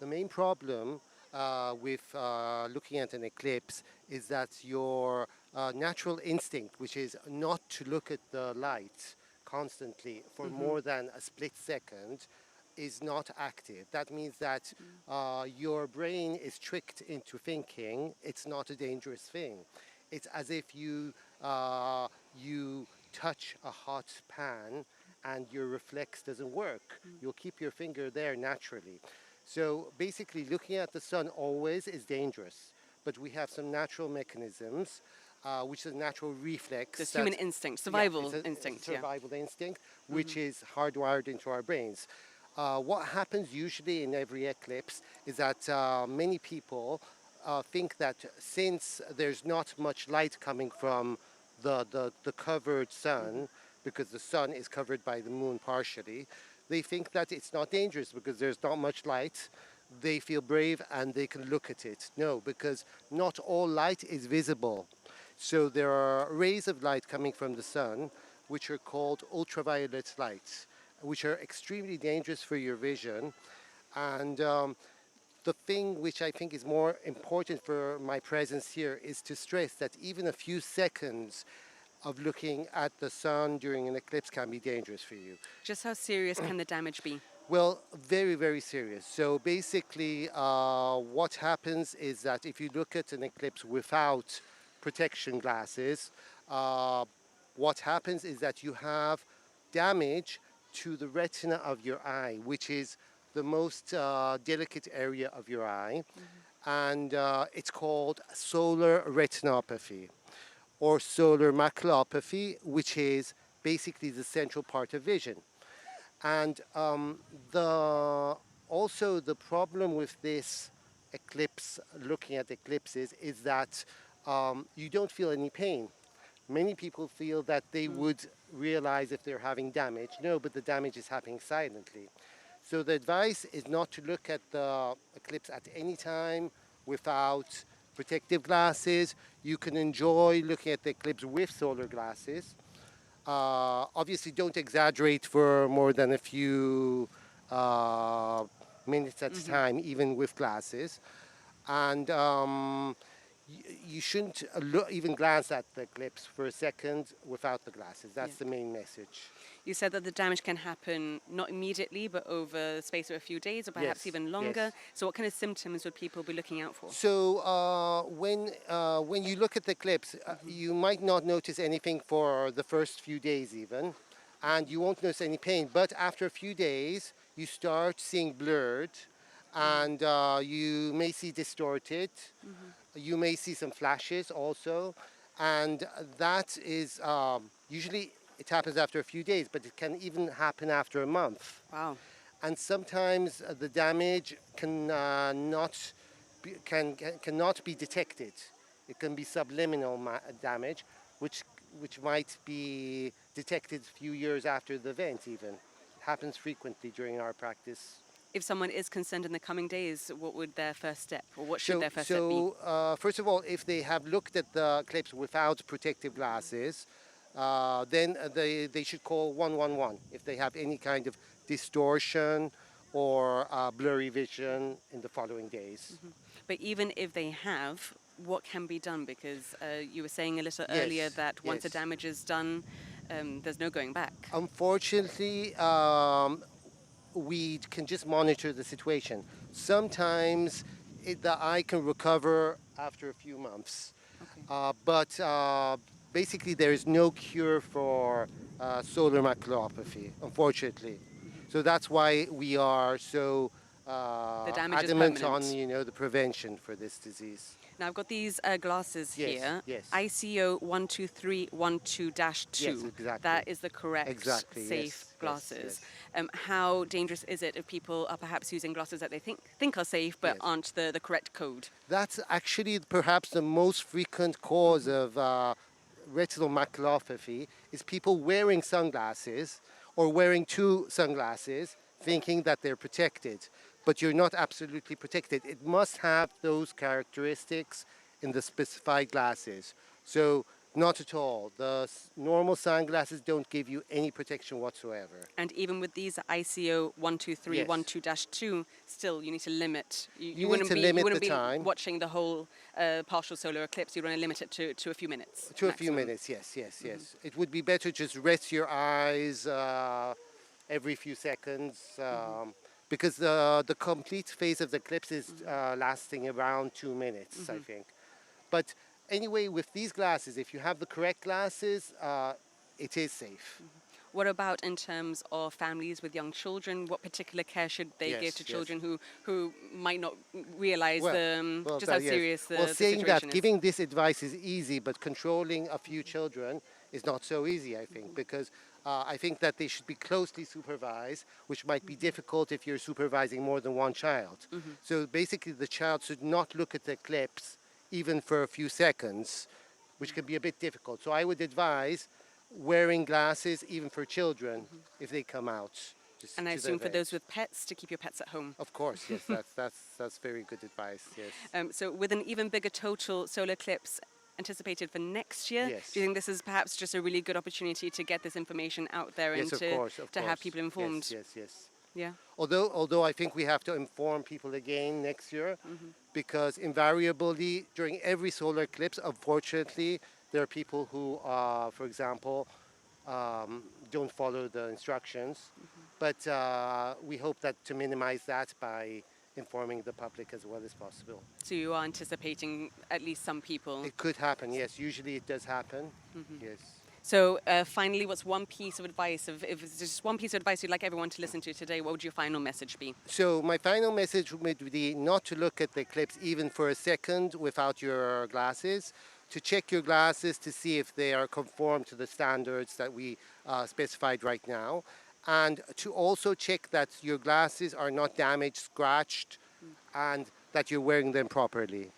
The main problem with looking at an eclipse is that your natural instinct, which is not to look at the light constantly for more than a split second, is not active. That means that your brain is tricked into thinking it's not a dangerous thing. It's as if you touch a hot pan and your reflex doesn't work. You'll keep your finger there naturally. So basically, looking at the sun always is dangerous. But we have some natural mechanisms, which is a natural reflex. This human instinct, survival instinct. Survival instinct, which is hardwired into our brains. What happens usually in every eclipse is that many people think that since there's not much light coming from the covered sun, because the sun is covered by the moon partially, they think that it's not dangerous because there's not much light. They feel brave and they can look at it. No, because not all light is visible. So there are rays of light coming from the sun, which are called ultraviolet lights, which are extremely dangerous for your vision. And the thing which I think is more important for my presence here is to stress that even a few seconds of looking at the sun during an eclipse can be dangerous for you. Just how serious can the damage be? Well, very, very serious. So basically, what happens is that if you look at an eclipse without protection glasses, what happens is that you have damage to the retina of your eye, which is the most delicate area of your eye. And it's called solar retinopathy, or solar maculopathy, which is basically the central part of vision. And also the problem with this eclipse, looking at eclipses, is that you don't feel any pain. Many people feel that they would realize if they're having damage. No, but the damage is happening silently. So the advice is not to look at the eclipse at any time without protective glasses. You can enjoy looking at the eclipse with solar glasses. Obviously, don't exaggerate for more than a few minutes at a time, even with glasses. And you shouldn't even glance at the eclipse for a second without the glasses. That's the main message. You said that the damage can happen not immediately, but over the space of a few days or perhaps even longer. So what kind of symptoms would people be looking out for? So when you look at the eclipse, you might not notice anything for the first few days even, and you won't notice any pain. But after a few days, you start seeing blurred, and you may see distorted. You may see some flashes also, and that is usually it happens after a few days, but it can even happen after a month. Wow. And sometimes the damage cannot be detected. It can be subliminal damage, which might be detected a few years after the event even. It happens frequently during our practice. If someone is concerned in the coming days, what would their first step, or what should their first step be? So, first of all, if they have looked at the eclipse without protective glasses, then they should call 111 if they have any kind of distortion or blurry vision in the following days. But even if they have, what can be done? Because you were saying a little earlier that once the damage is done, there's no going back. Unfortunately, we can just monitor the situation. Sometimes the eye can recover after a few months. But basically there is no cure for solar maculopathy, unfortunately. So that's why we are so adamant on the prevention for this disease. Now I've got these glasses here. Yes. ICO 12312-2. Yes, exactly. That is the correct safe glasses. How dangerous is it if people are perhaps using glasses that they think are safe but aren't the correct code? That's actually perhaps the most frequent cause of retinal maculopathy is people wearing sunglasses or wearing two sunglasses thinking that they're protected. But you're not absolutely protected. It must have those characteristics in the specified glasses. So Not at all. The normal sunglasses don't give you any protection whatsoever. And even with these ICO 123, Yes. 12-2, still you need to limit. You need to limit the time. Watching the whole partial solar eclipse. You want to limit it to a few minutes. To a maximum. few minutes, yes. It would be better just rest your eyes every few seconds because the complete phase of the eclipse is lasting around 2 minutes, I think. But anyway, with these glasses, if you have the correct glasses, it is safe. What about in terms of families with young children? What particular care should they give to children who might not realize just how serious the saying situation that is? giving this advice is easy, but controlling a few children is not so easy, I think, because I think that they should be closely supervised, which might be difficult if you're supervising more than one child. So basically, the child should not look at the eclipse even for a few seconds, which can be a bit difficult. So I would advise wearing glasses even for children if they come out. And I assume for those with pets, to keep your pets at home. Of course, yes, that's very good advice, yes. So with an even bigger total solar eclipse anticipated for next year, Yes. do you think this is perhaps just a really good opportunity to get this information out there and to have people informed? Yes. Yeah. Although I think we have to inform people again next year, because invariably during every solar eclipse, unfortunately, there are people who, for example, don't follow the instructions. But we hope that to minimize that by informing the public as well as possible. So you are anticipating at least some people? It could happen, yes. Usually it does happen, yes. So finally, what's one piece of advice, if it's just one piece of advice you'd like everyone to listen to today, what would your final message be? So my final message would be not to look at the eclipse even for a second without your glasses, to check your glasses to see if they are conform to the standards that we specified right now, and to also check that your glasses are not damaged, scratched, and that you're wearing them properly.